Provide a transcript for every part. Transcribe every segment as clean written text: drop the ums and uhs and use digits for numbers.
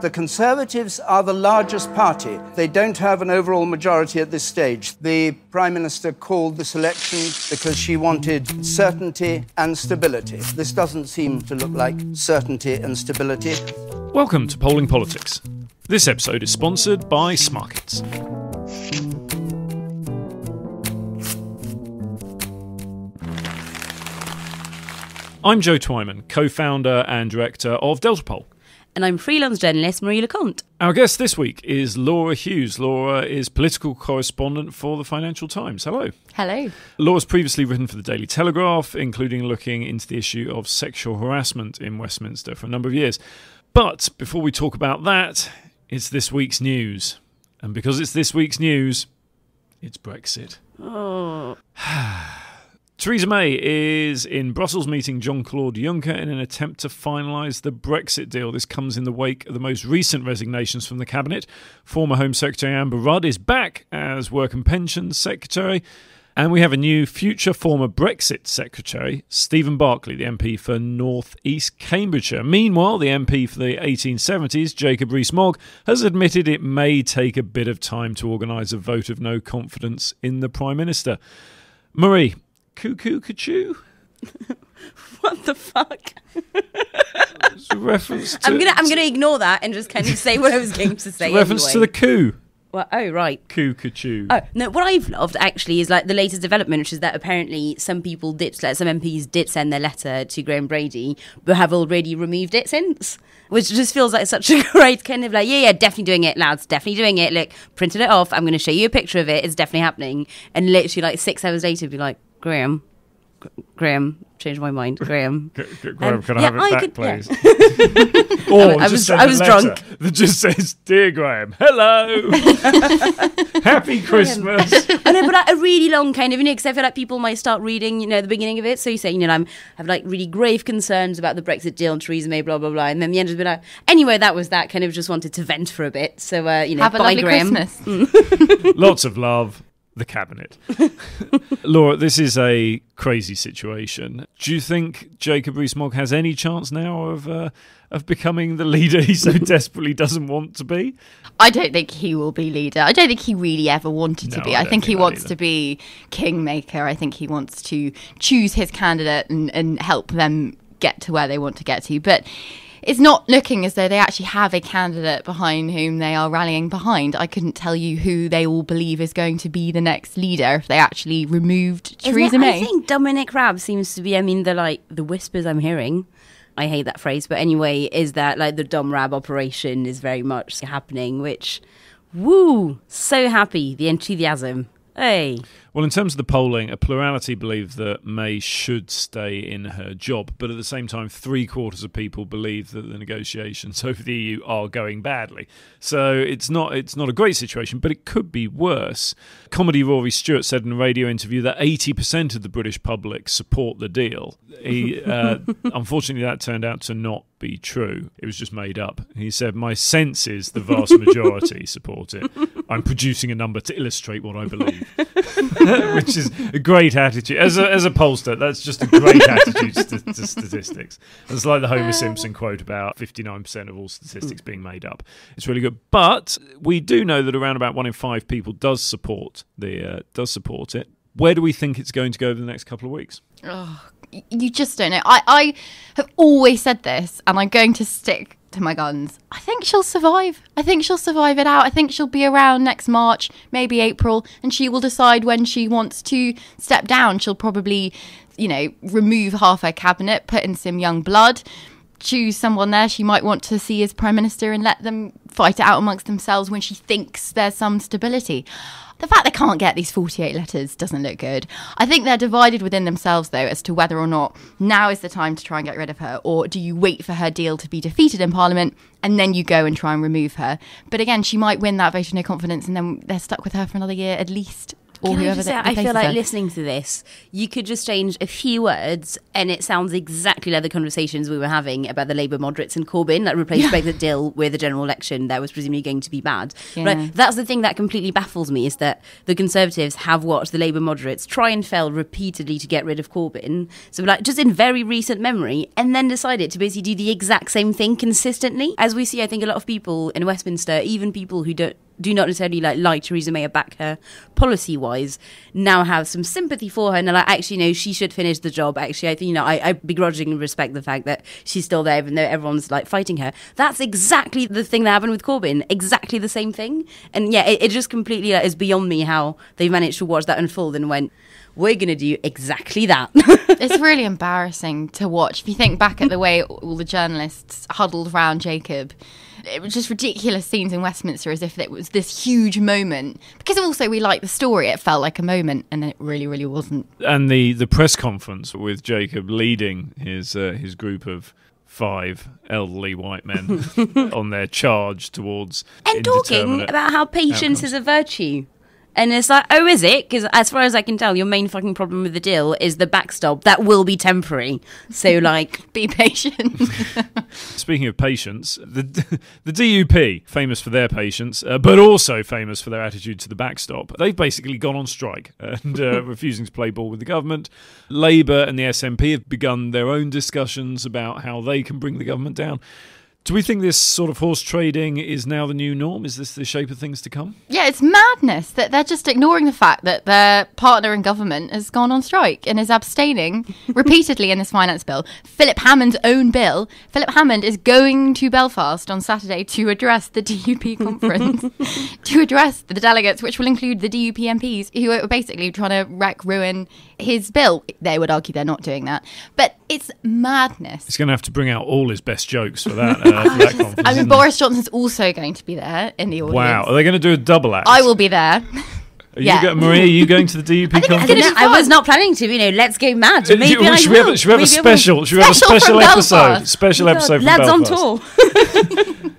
The Conservatives are the largest party. They don't have an overall majority at this stage. The Prime Minister called this election because she wanted certainty and stability. This doesn't seem to look like certainty and stability. Welcome to Polling Politics. This episode is sponsored by Smarkets. I'm Joe Twyman, co-founder and director of Delta Poll. And I'm freelance journalist Marie Leconte. Our guest this week is Laura Hughes. Laura is political correspondent for the Financial Times. Hello. Hello. Laura's previously written for the Daily Telegraph, including looking into the issue of sexual harassment in Westminster for a number of years. But before we talk about that, it's this week's news. And because it's this week's news, it's Brexit. Oh. Theresa May is in Brussels meeting Jean-Claude Juncker in an attempt to finalise the Brexit deal. This comes in the wake of the most recent resignations from the Cabinet. Former Home Secretary Amber Rudd is back as Work and Pensions Secretary. And we have a new future former Brexit Secretary, Stephen Barclay, the MP for North East Cambridgeshire. Meanwhile, the MP for the 1870s, Jacob Rees-Mogg, has admitted it may take a bit of time to organise a vote of no confidence in the Prime Minister. Marie, cuckoo cachoo? What the fuck? It's a reference to... I'm gonna ignore that and just kind of say what I was going to say. It's a reference anyway. to the coup. Well, oh, right. Coup cachoo. Oh, no, what I've loved, actually, is like the latest development, which is that apparently some MPs did send their letter to Graham Brady, but have already removed it since. Which just feels like such a great kind of like, yeah, definitely doing it, lads, definitely doing it. Look, printed it off. I'm going to show you a picture of it. It's definitely happening. And literally like 6 hours later, be like, Graham, changed my mind. Graham, Graham, can I have it back, please? Yeah. Or I was drunk. That just says, "Dear Graham, hello, happy Christmas." I know, but like a really long kind of, because I feel like people might start reading, the beginning of it. So you say, I have like really grave concerns about the Brexit deal and Theresa May, blah blah blah, and then the end of it, like, anyway, that was that. Kind of just wanted to vent for a bit. So have a bye, lovely Graham. Christmas. Lots of love. The Cabinet. Laura, this is a crazy situation. Do you think Jacob Rees-Mogg has any chance now of becoming the leader he so desperately doesn't want to be? I don't think he will be leader. I don't think he really ever wanted to be. I think he wants to be kingmaker. I think he wants to choose his candidate and help them get to where they want to get to. But it's not looking as though they actually have a candidate behind whom they are rallying behind. I couldn't tell you who they all believe is going to be the next leader if they actually removed Theresa May. I think Dominic Raab seems to be, the whispers I'm hearing, I hate that phrase, but anyway, is that like the Dom Raab operation is very much happening, which, woo, so happy, the enthusiasm. Hey. Well, in terms of the polling, a plurality believe that May should stay in her job, but at the same time, 3/4 of people believe that the negotiations over the EU are going badly. So it's not a great situation, but it could be worse. Comedy Rory Stewart said in a radio interview that 80% of the British public support the deal. Unfortunately, that turned out to not be true. It was just made up. He said, "My sense is the vast majority support it. I'm producing a number to illustrate what I believe." Which is a great attitude. As a pollster, that's just a great attitude to statistics. It's like the Homer Simpson quote about 59% of all statistics being made up. It's really good. But we do know that around about 1 in 5 people does support it. Where do we think it's going to go over the next couple of weeks? Oh, you just don't know. I have always said this, and I'm going to stick to my guns. I think she'll survive. I think she'll survive it out. I think she'll be around next March, maybe April, and she will decide when she wants to step down. She'll probably, remove half her cabinet, put in some young blood, choose someone there she might want to see as Prime Minister and let them fight it out amongst themselves when she thinks there's some stability. The fact they can't get these 48 letters doesn't look good. I think they're divided within themselves, though, as to whether or not now is the time to try and get rid of her, or do you wait for her deal to be defeated in Parliament and then you go and try and remove her. But again, she might win that vote of no confidence and then they're stuck with her for another year at least. or whoever that I feel replaces like her. listening to this, you could just change a few words and it sounds exactly like the conversations we were having about the Labour moderates and Corbyn, that replaced Brexit deal with a general election that was presumably going to be bad. Yeah. But that's the thing that completely baffles me, is that the Conservatives have watched the Labour moderates try and fail repeatedly to get rid of Corbyn, so like just in very recent memory, and then decided to basically do the exact same thing consistently. As we see, I think a lot of people in Westminster, even people who do not necessarily like Theresa May or back her policy-wise, now have some sympathy for her and they're like, actually, no, she should finish the job. Actually, I think, I begrudgingly respect the fact that she's still there, even though everyone's like fighting her. That's exactly the thing that happened with Corbyn. Exactly the same thing. And yeah, it just completely is beyond me how they've managed to watch that unfold and went, we're going to do exactly that. It's really embarrassing to watch. If you think back at the way all the journalists huddled around Jacob, it was just ridiculous scenes in Westminster, as if it was this huge moment. Because also we liked the story, it felt like a moment, and then it really, really wasn't. And the press conference with Jacob leading his group of 5 elderly white men on their charge towards and talking indeterminate about how patience outcomes. is a virtue. And it's like, oh, is it? Because as far as I can tell, your main fucking problem with the deal is the backstop. That will be temporary. So, like... Be patient. Speaking of patience, the DUP, famous for their patience, but also famous for their attitude to the backstop, they've basically gone on strike and refusing to play ball with the government. Labour and the SNP have begun their own discussions about how they can bring the government down. Do we think this sort of horse trading is now the new norm? Is this the shape of things to come? Yeah, it's madness that they're just ignoring the fact that their partner in government has gone on strike and is abstaining repeatedly in this finance bill. Philip Hammond's own bill. Philip Hammond is going to Belfast on Saturday to address the DUP conference, to address the delegates, which will include the DUP MPs who are basically trying to ruin his bill. They would argue they're not doing that. But it's madness. He's going to have to bring out all his best jokes for that, for that conference. I mean, Boris Johnson's also going to be there in the audience. Wow, are they going to do a double act? I will be there. Maria, are you going to the DUP conference? I was not planning to, let's go mad. Maybe I should will. we have a special Special from episode? Belfast. Special episode from Lads on Belfast. tour.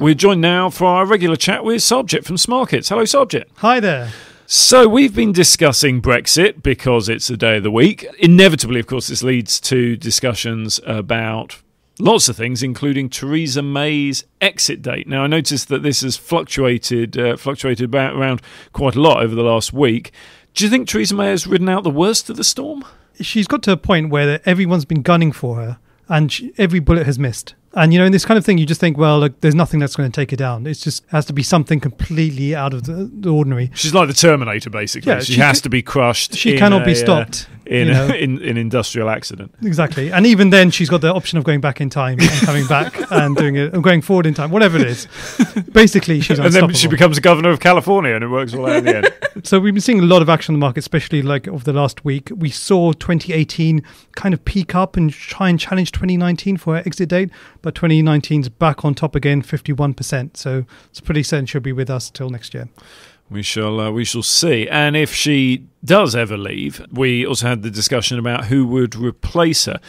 We're joined now for our regular chat with Sarbjit from Smarkets. Hello, Sarbjit. Hi there. So we've been discussing Brexit because it's the day of the week. Inevitably, of course, this leads to discussions about lots of things, including Theresa May's exit date. Now, I noticed that this has fluctuated around quite a lot over the last week. Do you think Theresa May has ridden out the worst of the storm? She's got to a point where everyone's been gunning for her and every bullet has missed. And, in this kind of thing, you just think, well, look, there's nothing that's going to take her down. It just has to be something completely out of the ordinary. She's like the Terminator, basically. Yeah, she has to be crushed. She cannot be stopped. In an industrial accident. Exactly. And even then, she's got the option of going back in time and coming back and doing it, and going forward in time, whatever it is. Basically, she's unstoppable. And then she becomes governor of California and it works all out in the end. So we've been seeing a lot of action on the market, especially over the last week. We saw 2018 kind of peak up and try and challenge 2019 for her exit date, but 2019's back on top again, 51%. So it's pretty certain she'll be with us till next year. We shall see. And if she does ever leave, we also had the discussion about who would replace her.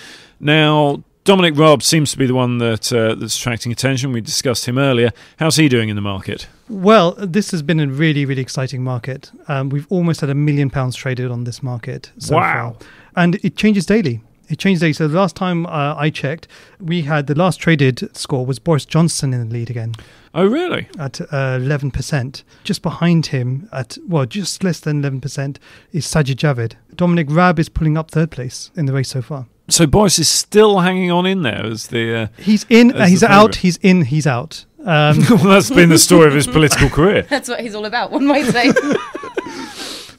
Now, Dominic Raab seems to be the one that's attracting attention. We discussed him earlier. How's he doing in the market? Well, this has been a really, really exciting market. We've almost had £1 million traded on this market so far. And it changes daily. So the last time I checked, we had the last traded score was Boris Johnson in the lead again. Oh, really? At 11%. Just behind him, just less than 11%, is Sajid Javid. Dominic Raab is pulling up third place in the race so far. So Boris is still hanging on in there as the... he's in, he's out, he's in, he's out. Well, that's been the story of his political career. That's what he's all about, one might say.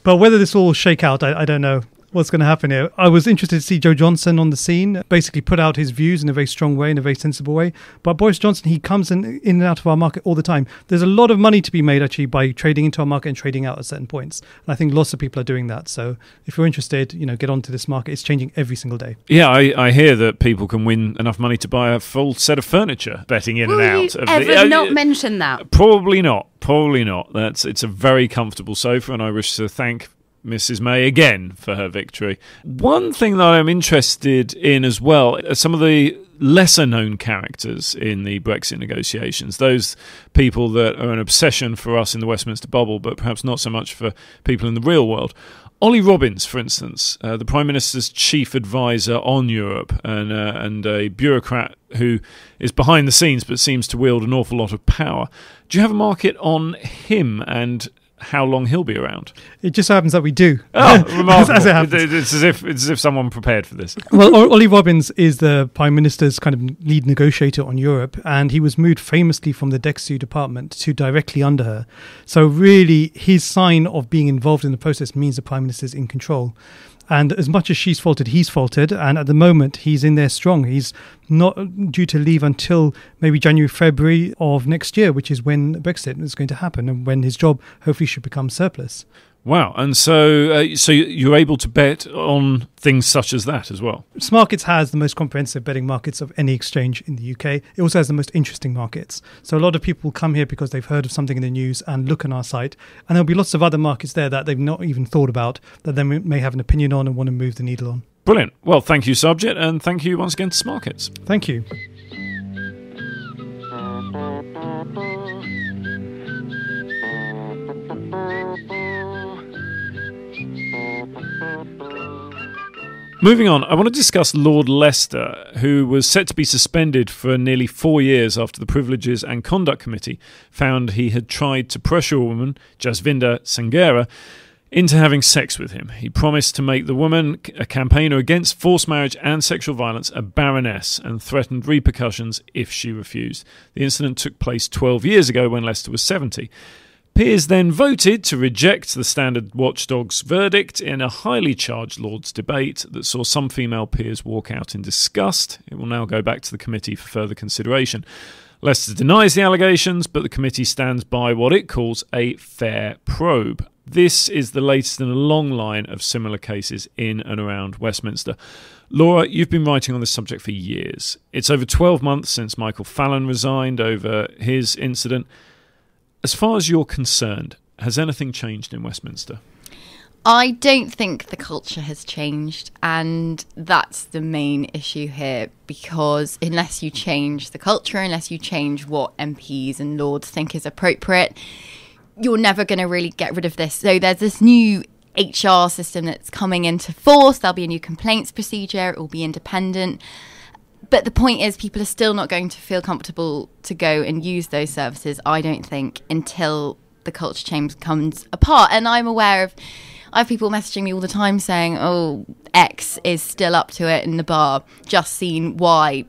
But whether this will shake out, I don't know what's going to happen here. I was interested to see Joe Johnson on the scene, basically put out his views in a very strong way, in a very sensible way. But Boris Johnson, he comes in and out of our market all the time. There's a lot of money to be made, actually, by trading into our market and trading out at certain points. And I think lots of people are doing that. So if you're interested, get onto this market. It's changing every single day. Yeah, I hear that people can win enough money to buy a full set of furniture betting in and out. Will you ever not mention that? Probably not. It's a very comfortable sofa, and I wish to thank Mrs May again for her victory. One thing that I'm interested in as well are some of the lesser-known characters in the Brexit negotiations, those people that are an obsession for us in the Westminster bubble, but perhaps not so much for people in the real world. Ollie Robbins, for instance, the Prime Minister's chief advisor on Europe and a bureaucrat who is behind the scenes but seems to wield an awful lot of power. Do you have a market on him and how long he'll be around? It just so happens that we do. Oh, remarkable. As it happens. It's as if someone prepared for this. Well, Ollie Robbins is the Prime Minister's kind of lead negotiator on Europe, and he was moved famously from the DEXU department to directly under her. So really, his sign of being involved in the process means the Prime Minister's in control. And as much as she's faltered, he's faltered. And at the moment, he's in there strong. He's not due to leave until maybe January, February of next year, which is when Brexit is going to happen and when his job hopefully should become surplus. Wow. And so you're able to bet on things such as that as well. Smarkets has the most comprehensive betting markets of any exchange in the UK. It also has the most interesting markets. So a lot of people come here because they've heard of something in the news and look on our site. And there'll be lots of other markets there that they've not even thought about, that they may have an opinion on and want to move the needle on. Brilliant. Well, thank you, Sarbjit, and thank you once again to Smarkets. Thank you. Moving on, I want to discuss Lord Leicester, who was set to be suspended for nearly 4 years after the Privileges and Conduct Committee found he had tried to pressure a woman, Jasvinder Sangera, into having sex with him. He promised to make the woman, a campaigner against forced marriage and sexual violence, a baroness and threatened repercussions if she refused. The incident took place 12 years ago when Leicester was 70. Peers then voted to reject the Standard Watchdog's verdict in a highly charged Lords debate that saw some female peers walk out in disgust. It will now go back to the committee for further consideration. Leicester denies the allegations, but the committee stands by what it calls a fair probe. This is the latest in a long line of similar cases in and around Westminster. Laura, you've been writing on this subject for years. It's over 12 months since Michael Fallon resigned over his incident. As far as you're concerned, has anything changed in Westminster? I don't think the culture has changed, and that's the main issue here, because unless you change the culture, unless you change what MPs and Lords think is appropriate, you're never going to really get rid of this. So there's this new HR system that's coming into force. There'll be a new complaints procedure. It will be independent. But the point is, people are still not going to feel comfortable to go and use those services, I don't think, until the culture change comes apart. And I'm aware of, I have people messaging me all the time saying, oh, X is still up to it in the bar, just seen Y,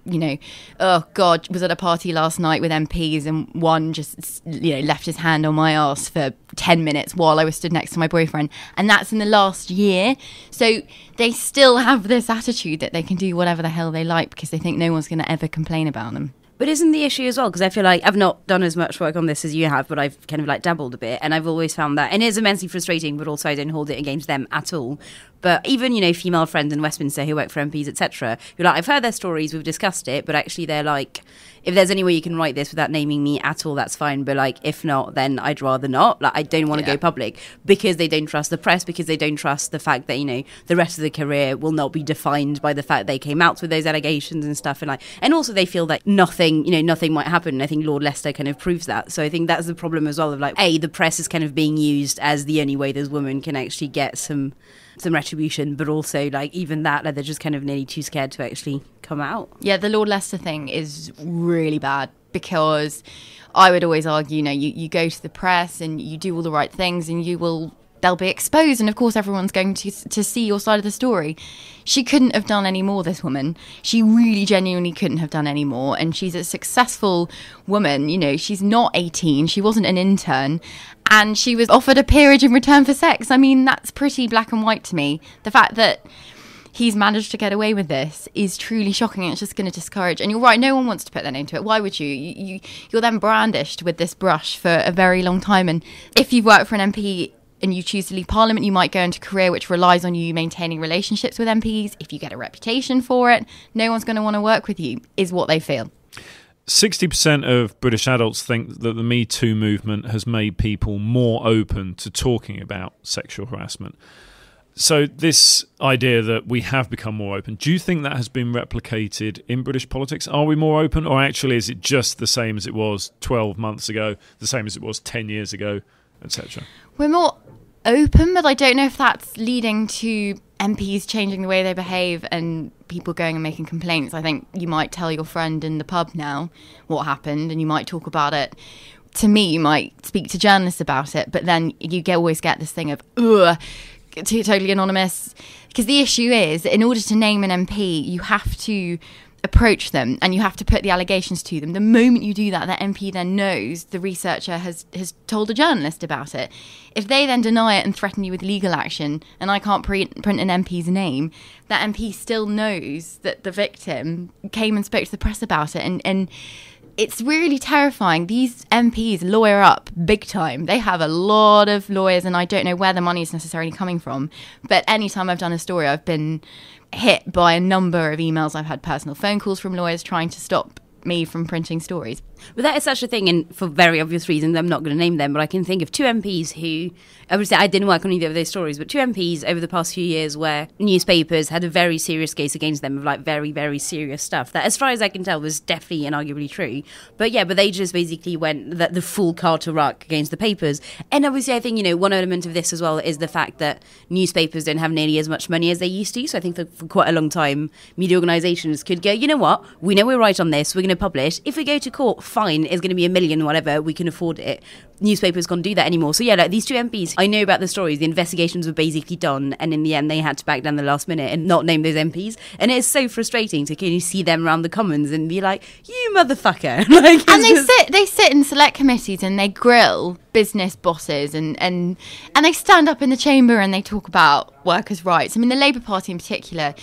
oh God, was at a party last night with MPs and one just, left his hand on my arse for 10 minutes while I was stood next to my boyfriend. And that's in the last year. So they still have this attitude that they can do whatever the hell they like because they think no one's going to ever complain about them. But isn't the issue as well, because I feel like I've not done as much work on this as you have, but I've kind of dabbled a bit, and I've always found that, and it is immensely frustrating, but also I don't hold it against them at all. But even, female friends in Westminster who work for MPs, etc., who I've heard their stories, we've discussed it, but actually they're like, if there's any way you can write this without naming me at all, that's fine. But if not, then I'd rather not. I don't want to go public because they don't trust the press, because they don't trust the fact that, the rest of the career will not be defined by the fact they came out with those allegations and stuff. And also they feel that nothing might happen. And I think Lord Leicester kind of proves that. So I think that's the problem as well of the press is kind of being used as the only way those women can actually get some retribution, but also even that they're just kind of nearly too scared to actually come out. Yeah, the Lord Leicester thing is really bad because I would always argue, you go to the press and you do all the right things and they'll be exposed, and of course everyone's going to see your side of the story. She couldn't have done any more, this woman. She really genuinely couldn't have done any more, and she's a successful woman. She's not 18, she wasn't an intern, and she was offered a peerage in return for sex. I mean, that's pretty black and white to me. The fact that he's managed to get away with this is truly shocking, and it's just going to discourage. And you're right, no one wants to put their name to it. Why would you? You're then brandished with this brush for a very long time, and if you've worked for an MP and you choose to leave Parliament, you might go into a career which relies on you maintaining relationships with MPs. If you get a reputation for it, no one's going to want to work with you, is what they feel. 60% of British adults think that the Me Too movement has made people more open to talking about sexual harassment. So this idea that we have become more open, do you think that has been replicated in British politics? Are we more open, or actually is it just the same as it was 12 months ago, the same as it was 10 years ago, etc.? We're more open, but I don't know if that's leading to MPs changing the way they behave and people going and making complaints. I think you might tell your friend in the pub now what happened and you might talk about it. To me, you might speak to journalists about it, but then you always get this thing of, ugh, totally anonymous. Because the issue is, in order to name an MP, you have to approach them and you have to put the allegations to them. The moment you do that, the MP then knows the researcher has told a journalist about it. If they then deny it and threaten you with legal action, and I can't print an MP's name, that MP still knows that the victim came and spoke to the press about it. And it's really terrifying. These MPs lawyer up big time. They have a lot of lawyers, and I don't know where the money is necessarily coming from. But anytime I've done a story, I've been hit by a number of emails. I've had personal phone calls from lawyers trying to stop me from printing stories. But that is such a thing, and for very obvious reasons, I'm not going to name them, but I can think of two MPs who, obviously I didn't work on either of those stories, but two MPs over the past few years where newspapers had a very serious case against them of like very, very serious stuff that, as far as I can tell, was definitely and arguably true. But yeah, but they just basically went the full Carter ruck against the papers. And obviously I think, you know, one element of this as well is the fact that newspapers don't have nearly as much money as they used to. So I think that for quite a long time, media organisations could go, you know what, we know we're right on this, we're going to publish. If we go to court, fine, it's going to be $1 million, whatever, we can afford it. Newspapers can't do that anymore. So yeah, like these two MPs, I know about the stories, the investigations were basically done, and in the end they had to back down the last minute and not name those MPs. And it's so frustrating to kind of see them around the Commons and be like, you motherfucker. Like, and they sit in select committees and they grill business bosses and they stand up in the chamber and they talk about workers' rights. I mean, the Labour Party in particular,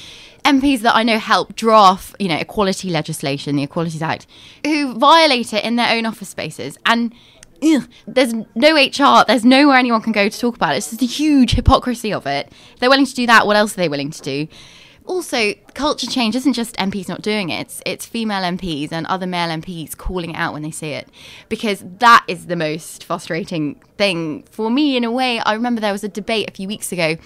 MPs that I know help draft, you know, equality legislation, the Equalities Act, who violate it in their own office spaces. And there's no HR, there's nowhere anyone can go to talk about it. It's just the huge hypocrisy of it. If they're willing to do that, what else are they willing to do? Also, culture change isn't just MPs not doing it. It's female MPs and other male MPs calling it out when they see it. Because that is the most frustrating thing for me, in a way. I remember there was a debate a few weeks ago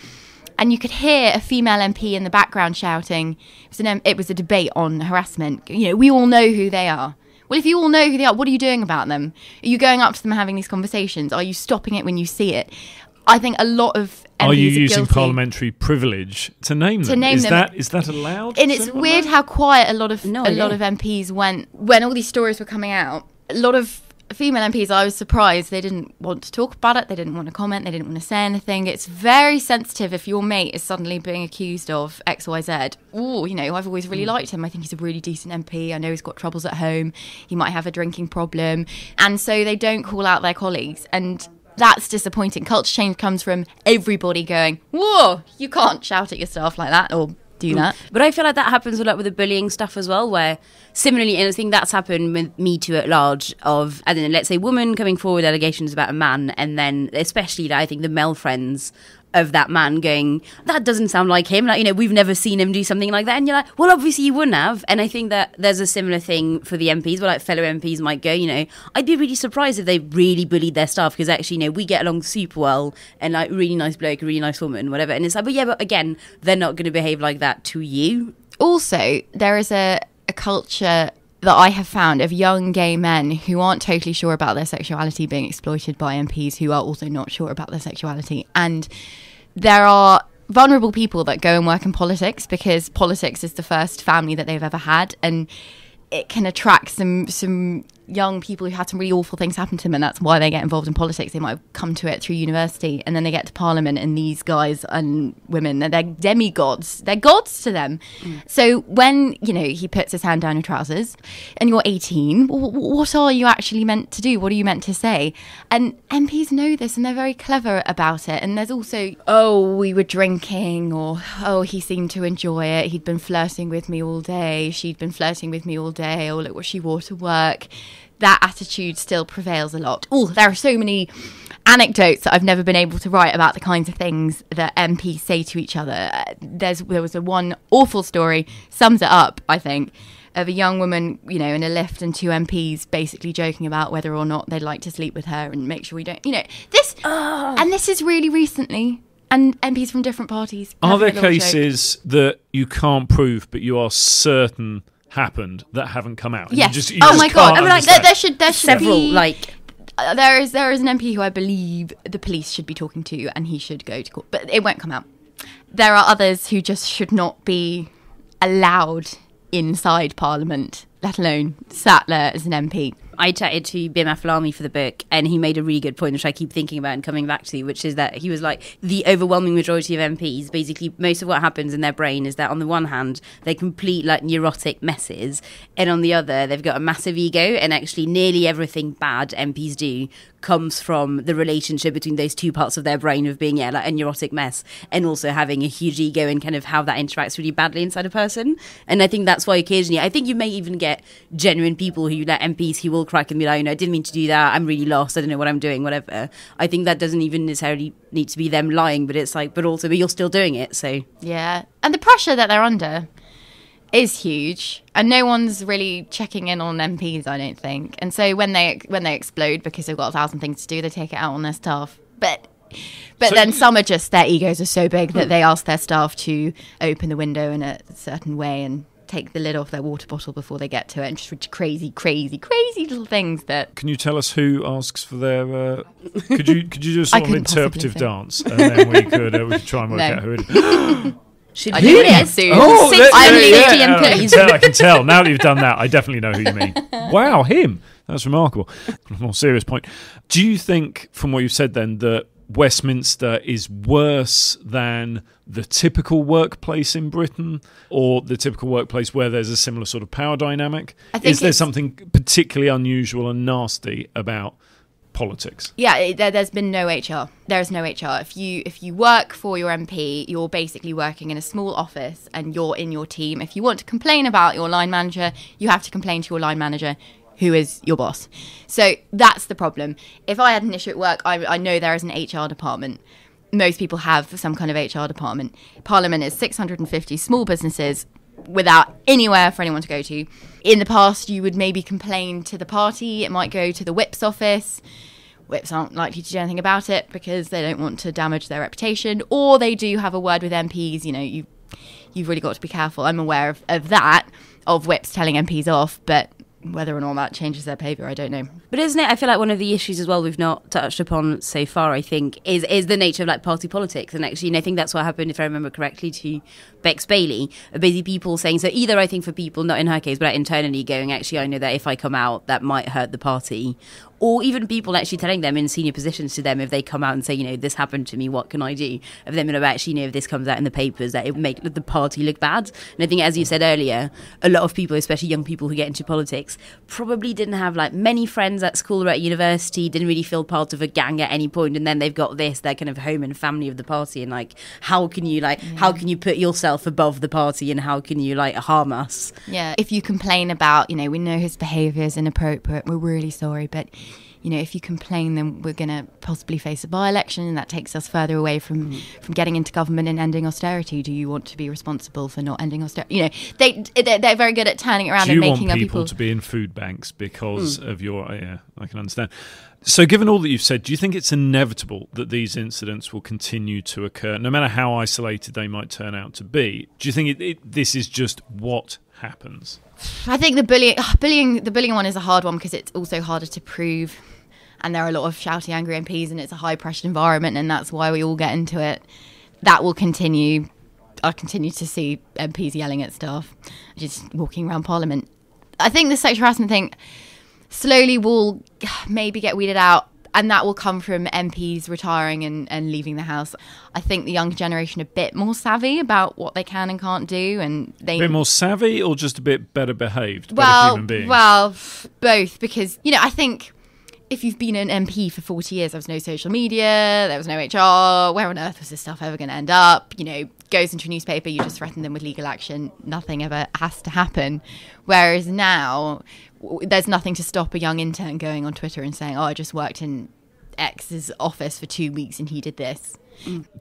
and you could hear a female MP in the background shouting. It was a debate on harassment. You know, we all know who they are. Well, if you all know who they are, what are you doing about them? Are you going up to them and having these conversations? Are you stopping it when you see it? I think a lot of MPs are you using guilty. Parliamentary privilege to name them? Is that allowed? And it's weird how quiet a lot of MPs went when all these stories were coming out. A lot of female MPs, I was surprised they didn't want to talk about it. They didn't want to comment. They didn't want to say anything. It's very sensitive if your mate is suddenly being accused of XYZ. Oh, you know, I've always really liked him. I think he's a really decent MP. I know he's got troubles at home. He might have a drinking problem. And so they don't call out their colleagues. And that's disappointing. Culture change comes from everybody going, whoa, you can't shout at your staff like that or do that. But I feel like that happens a lot with the bullying stuff as well, where similarly, and I think that's happened with Me Too at large, of, I don't know, let's say women coming forward allegations about a man, and then especially I think the male friends of that man going, that doesn't sound like him, like, you know, we've never seen him do something like that, and you're like, well, obviously you wouldn't have. And I think that there's a similar thing for the MPs, where like fellow MPs might go, you know, I'd be really surprised if they really bullied their staff, because actually, you know, we get along super well, and like really nice bloke, really nice woman, whatever. And it's like, but yeah, but again, they're not going to behave like that to you. Also, there is a culture that I have found of young gay men who aren't totally sure about their sexuality being exploited by MPs who are also not sure about their sexuality. And there are vulnerable people that go and work in politics because politics is the first family that they've ever had, and it can attract some young people who had some really awful things happen to them, and that's why they get involved in politics. They might have come to it through university, and then they get to Parliament, and these guys and women, they're demigods. They're gods to them. So when, you know, he puts his hand down your trousers and you're 18, what are you actually meant to do? What are you meant to say? And MPs know this, and they're very clever about it. And there's also, oh, we were drinking, or, oh, he seemed to enjoy it. He'd been flirting with me all day. She'd been flirting with me all day. Oh, look what she wore to work. That attitude still prevails a lot. Oh, there are so many anecdotes that I've never been able to write about the kinds of things that MPs say to each other. There was one awful story, sums it up, I think, of a young woman, in a lift and 2 MPs basically joking about whether or not they'd like to sleep with her and make sure we don't, this. And this is really recently. And MPs from different parties. Are there cases that you can't prove but you are certain happened that haven't come out? Yes. You my God. I mean, there should several be, there is an MP who I believe the police should be talking to, and he should go to court, but it won't come out. There are others who just should not be allowed inside Parliament, let alone sat there as an MP. I chatted to Bim Aflami for the book, and he made a really good point, which I keep thinking about and coming back to, which is that he was like, the overwhelming majority of MPs, basically most of what happens in their brain is that on the one hand, they're complete neurotic messes, and on the other, they've got a massive ego, and actually nearly everything bad MPs do comes from the relationship between those two parts of their brain of being a neurotic mess and also having a huge ego, and kind of how that interacts really badly inside a person. And I think that's why occasionally, I think you may even get genuine people who, MPs who will crack and be like, I didn't mean to do that, I'm really lost, I don't know what I'm doing, whatever. I think that doesn't even necessarily need to be them lying, but it's but you're still doing it, so. Yeah, and the pressure that they're under is huge, and no one's really checking in on MPs, I don't think. And so when they explode because they've got 1,000 things to do, they take it out on their staff. But then some are just, their egos are so big that they ask their staff to open the window in a certain way and take the lid off their water bottle before they get to it, and just crazy little things that... Can you tell us who asks for their... Could you do a sort of interpretive dance, and then we could try and work out who it is? Should we do it soon? I'm leaving MPs. I can tell. Now that you've done that, I definitely know who you mean. Wow, him. That's remarkable. On a more serious point, do you think, from what you've said then, that Westminster is worse than the typical workplace in Britain, or the typical workplace where there's a similar sort of power dynamic? Is there something particularly unusual and nasty about politics? Yeah, there's been no HR. There is no HR. If you work for your MP, you're basically working in a small office and you're in your team. If you want to complain about your line manager, you have to complain to your line manager, who is your boss. So that's the problem. If I had an issue at work, I know there is an HR department. Most people have some kind of HR department. Parliament is 650 small businesses without anywhere for anyone to go to. In the past, you would maybe complain to the party. It might go to the whip's office. Whips aren't likely to do anything about it because they don't want to damage their reputation, or they do have a word with MPs. You've really got to be careful. I'm aware of that, of whips telling MPs off, but whether or not that changes their behaviour, I don't know. But isn't it, I feel like one of the issues as well we've not touched upon so far, I think, is the nature of party politics. And actually, I think that's what happened, if I remember correctly, to Bex Bailey. Basically people saying, so either I think for people, not in her case, but internally going, actually, I know that if I come out, that might hurt the party. Or even people actually telling them in senior positions to them, if they come out and say, this happened to me, what can I do? Of them, actually, if this comes out in the papers, that it would make the party look bad. And I think, as you said earlier, a lot of people, especially young people who get into politics, probably didn't have many friends at school or at university, didn't really feel part of a gang at any point, and then they've got their kind of home and family of the party, and how can you put yourself above the party, and how can you harm us? Yeah, if you complain about, we know his behaviour is inappropriate, we're really sorry, but if you complain, then we're going to possibly face a by-election, and that takes us further away from getting into government and ending austerity. Do you want to be responsible for not ending austerity? They're very good at turning it around and making people... Do you want people to be in food banks because of your... Yeah, I can understand. So given all that you've said, do you think it's inevitable that these incidents will continue to occur, no matter how isolated they might turn out to be? Do you think this is just what happens? I think the bullying one is a hard one because it's also harder to prove, and there are a lot of shouty, angry MPs, and it's a high-pressured environment, and that's why we all get into it. That will continue. I continue to see MPs yelling at staff, just walking around Parliament. I think the sexual harassment thing slowly will maybe get weeded out, and that will come from MPs retiring and leaving the House. I think the younger generation are a bit more savvy about what they can and can't do. And a bit more savvy, or just a bit better behaved, better human beings? Well, both, because, I think if you've been an MP for 40 years, there was no social media, there was no HR, where on earth was this stuff ever going to end up? Goes into a newspaper, you just threaten them with legal action, nothing ever has to happen. Whereas now, there's nothing to stop a young intern going on Twitter and saying, I just worked in X's office for 2 weeks and he did this.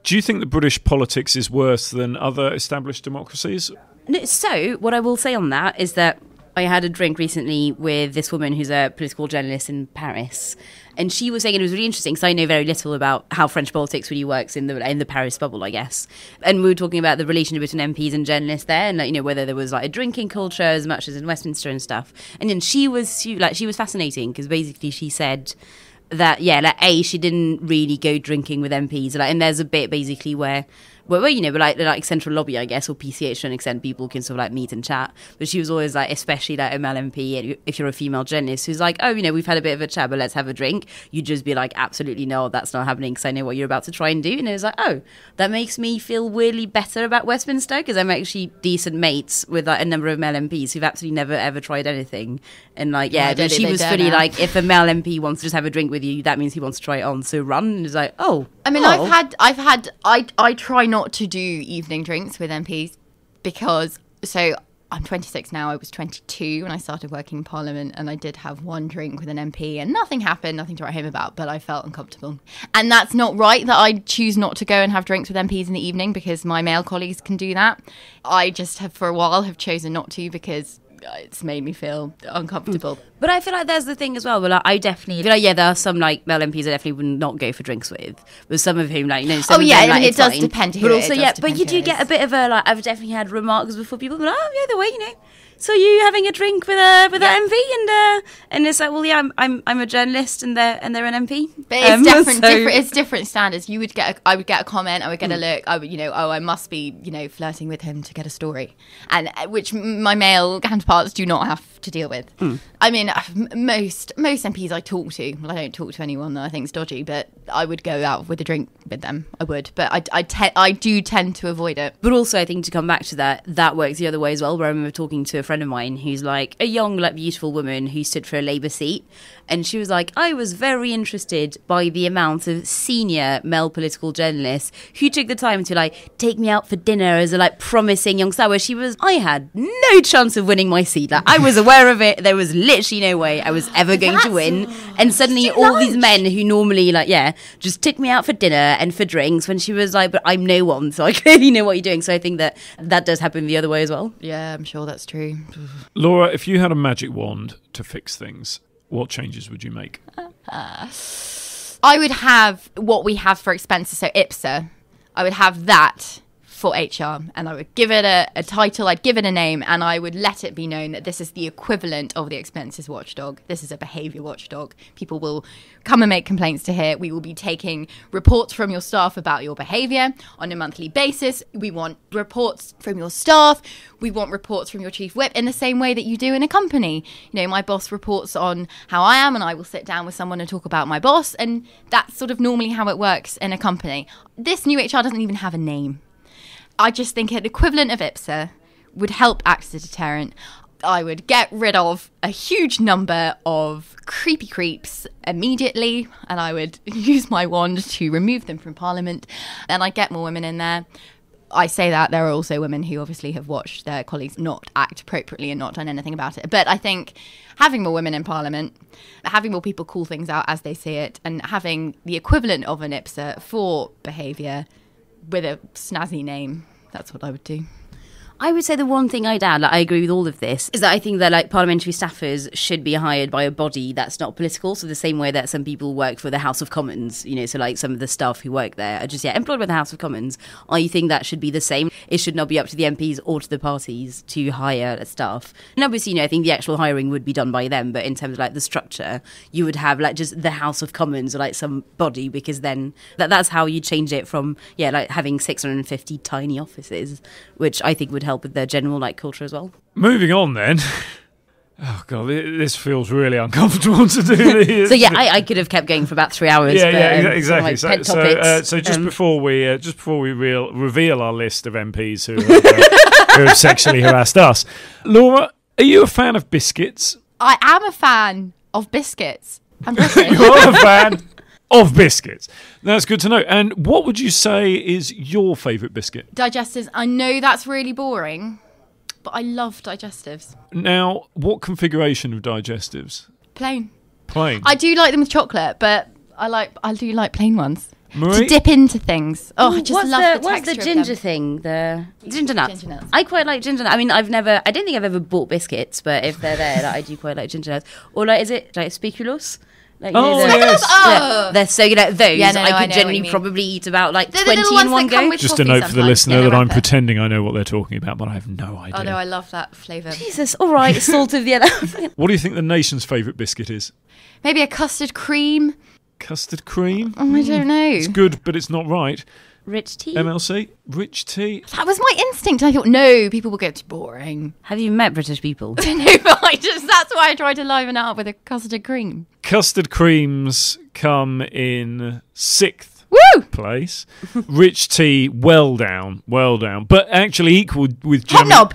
Do you think that British politics is worse than other established democracies? No, so what I will say on that is that I had a drink recently with this woman who's a political journalist in Paris, and she was saying, and it was really interesting because I know very little about how French politics really works in the Paris bubble, I guess. And we were talking about the relationship between MPs and journalists there, and whether there was a drinking culture as much as in Westminster and stuff. And then she was fascinating because basically she said that she didn't really go drinking with MPs, and there's a bit basically where central lobby, I guess, or PCH to an extent, people can sort of meet and chat. But she was always especially a male MP, if you're a female journalist who's we've had a bit of a chat, but let's have a drink. You'd just be absolutely no, that's not happening because I know what you're about to try and do. And it was that makes me feel weirdly better about Westminster because I'm actually decent mates with a number of male MPs who've absolutely never ever tried anything. And she was fully if a male MP wants to just have a drink with you, that means he wants to try it on. So run. And it's I try not to do evening drinks with MPs because I'm 26 now. I was 22 when I started working in Parliament, and I did have one drink with an MP and nothing happened, nothing to write home about, but I felt uncomfortable. And that's not right that I choose not to go and have drinks with MPs in the evening because my male colleagues can do that. I just have for a while have chosen not to because it's made me feel uncomfortable. But I feel there's the thing as well. Well, I definitely feel there are some male MPs I definitely would not go for drinks with, but some of whom some of them, it does depend. But also, but you do get a bit of I've definitely had remarks before people go, the way so you having a drink with an MP and it's I'm a journalist and they're an MP. But it's different. It's different standards. I would get a comment. I would get a look. I would I must be flirting with him to get a story, and which my male counterparts do not have to deal with. I mean, most MPs I talk to. Well, I don't talk to anyone that I think is dodgy, but I would go out with a drink with them. I would, but I do tend to avoid it. But also, I think to come back to that works the other way as well. Where I remember talking to a friend of mine who's a young, beautiful woman who stood for a Labour seat, and she was I was very interested by the amount of senior male political journalists who took the time to take me out for dinner as a promising young star. Where I had no chance of winning my seat. I was aware of it. There was literally no way I was ever going to win. And suddenly all these men who normally just took me out for dinner and for drinks when she was but I'm no one, so I clearly know what you're doing. So I think that does happen the other way as well. Yeah, I'm sure that's true. Laura, if you had a magic wand to fix things, what changes would you make? I would have what we have for expenses, so IPSA. I would have that for HR, and I would give it a title, I'd give it a name, and I would let it be known that this is the equivalent of the expenses watchdog. This is a behaviour watchdog. People will come and make complaints to here. We will be taking reports from your staff about your behaviour on a monthly basis. We want reports from your staff. We want reports from your chief whip in the same way that you do in a company. My boss reports on how I am, and I will sit down with someone and talk about my boss, and that's sort of normally how it works in a company. This new HR doesn't even have a name. I just think an equivalent of IPSA would help act as a deterrent. I would get rid of a huge number of creepy creeps immediately, and I would use my wand to remove them from Parliament, and I'd get more women in there. I say that there are also women who obviously have watched their colleagues not act appropriately and not done anything about it. But I think having more women in Parliament, having more people call things out as they see it, and having the equivalent of an IPSA for behaviour with a snazzy name, that's what I would do. I would say the one thing I'd add, I agree with all of this, is that I think that parliamentary staffers should be hired by a body that's not political. So the same way that some people work for the House of Commons, so some of the staff who work there are just employed by the House of Commons. I think that should be the same. It should not be up to the MPs or to the parties to hire staff. And obviously, I think the actual hiring would be done by them. But in terms of the structure, you would have just the House of Commons or some body, because then that's how you change it from having 650 tiny offices, which I think would help with their general culture as well. Moving on then. Oh god, this feels really uncomfortable to do. So I could have kept going for about 3 hours. Exactly. So just before we reveal our list of MPs who have sexually harassed us, Laura, are you a fan of biscuits? I am a fan of biscuits. I'm British. You're a fan of biscuits. That's good to know. And what would you say is your favourite biscuit? Digestives. I know that's really boring, but I love digestives. Now, what configuration of digestives? Plain. Plain. I do like them with chocolate, but I do like plain ones. Marie? To dip into things. Oh, I just what's love the, the what's texture the of ginger them. thing? The ginger nuts. Ginger nuts. I quite like ginger nuts. I mean, I don't think I've ever bought biscuits, but if they're there, I do quite like ginger nuts. Or like, is it like speculoos? Like, Yes. Oh. So those Yeah, no, I I could know what generally you mean. probably eat about like The 20 little ones in one that come go. with Just a coffee note for the sometimes, listener yeah, that they're I'm right there. pretending I know what they're talking about, but I have no idea. Oh no, I love that flavour. Jesus, all right, salt of the earth. What do you think the nation's favourite biscuit is? Maybe a custard cream. Custard cream? Oh, I don't know. It's good, but it's not right. Rich tea. MLC? Rich tea? That was my instinct. I thought, no, people will get too boring. Have you met British people? No, but that's why I tried to liven it up with a custard cream. Custard creams come in 6th Woo! place. Rich tea, well down. But actually equal with Jimmy. Hobnob!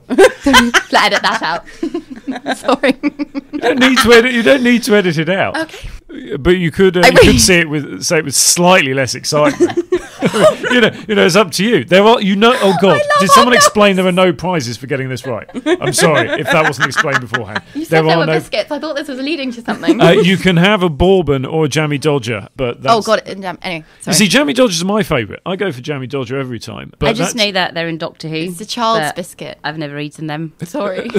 Edit that out. Sorry. You don't need to edit it out. Okay. But you could say it with slightly less excitement. you know, it's up to you. There are, oh God, did someone explain there are no prizes for getting this right? I'm sorry if that wasn't explained beforehand. You said there were biscuits. I thought this was leading to something. You can have a bourbon or a jammy dodger, but that's, Oh God! Anyway, you sorry. see, jammy dodgers are my favourite. I go for jammy dodger every time. But I just know that they're in Doctor Who. It's a child's but biscuit. I've never eaten them. Sorry.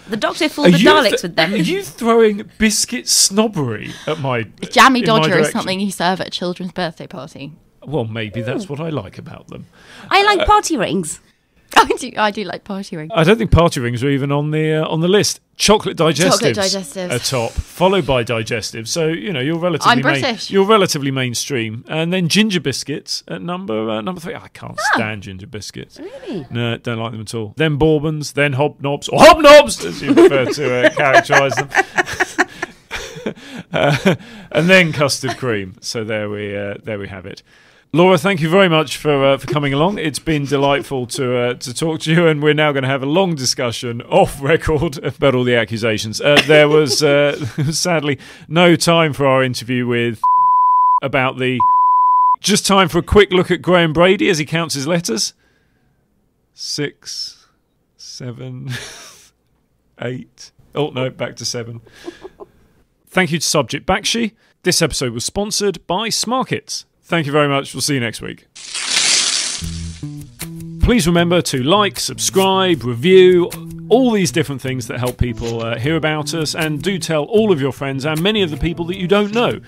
The Doctor fooled the Daleks with them. Are you throwing biscuit snobbery at my Jammy in my Dodger is direction? something you serve at a children's birthday party. Well, maybe that's what I like about them. I like party rings. I do like party rings. I don't think party rings are even on the list. Chocolate digestives are top, followed by digestives. So you're relatively I'm British. you're relatively mainstream, and then ginger biscuits at number 3. I can't stand ginger biscuits. Really? No, don't like them at all. Then bourbons, then hobnobs, or hobnobs as you prefer to characterise them. And then custard cream. So there we have it. Laura, thank you very much for coming along. It's been delightful to talk to you, and we're now going to have a long discussion off record about all the accusations. There was sadly no time for our interview with about the. Just time for a quick look at Graham Brady as he counts his letters. 6, 7, 8. Oh no, back to 7. Thank you to Sarbjit Bakhshi. This episode was sponsored by Smarkets. Thank you very much. We'll see you next week. Please remember to like, subscribe, review, all these different things that help people hear about us, and do tell all of your friends and many of the people that you don't know,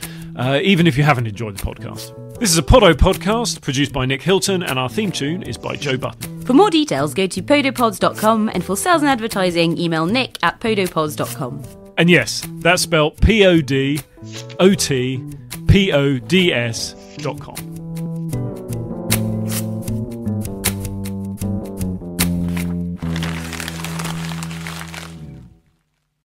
even if you haven't enjoyed the podcast. This is a Podo podcast produced by Nick Hilton, and our theme tune is by Joe Button. For more details, go to podopods.com, and for sales and advertising, email nick@podopods.com. And yes, that's spelled PODOTPODS.com.